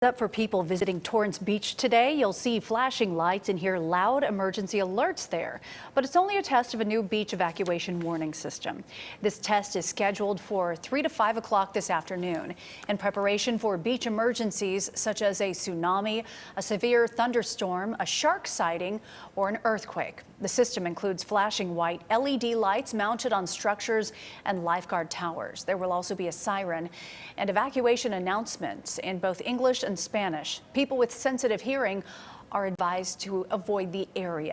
Up for people visiting Torrance Beach today. You'll see flashing lights and hear loud emergency alerts there. But it's only a test of a new beach evacuation warning system. This test is scheduled for 3 to 5 o'clock this afternoon in preparation for beach emergencies such as a tsunami, a severe thunderstorm, a shark sighting, or an earthquake. The system includes flashing white LED lights mounted on structures and lifeguard towers. There will also be a siren and evacuation announcements in both English and Spanish. People with sensitive hearing are advised to avoid the area.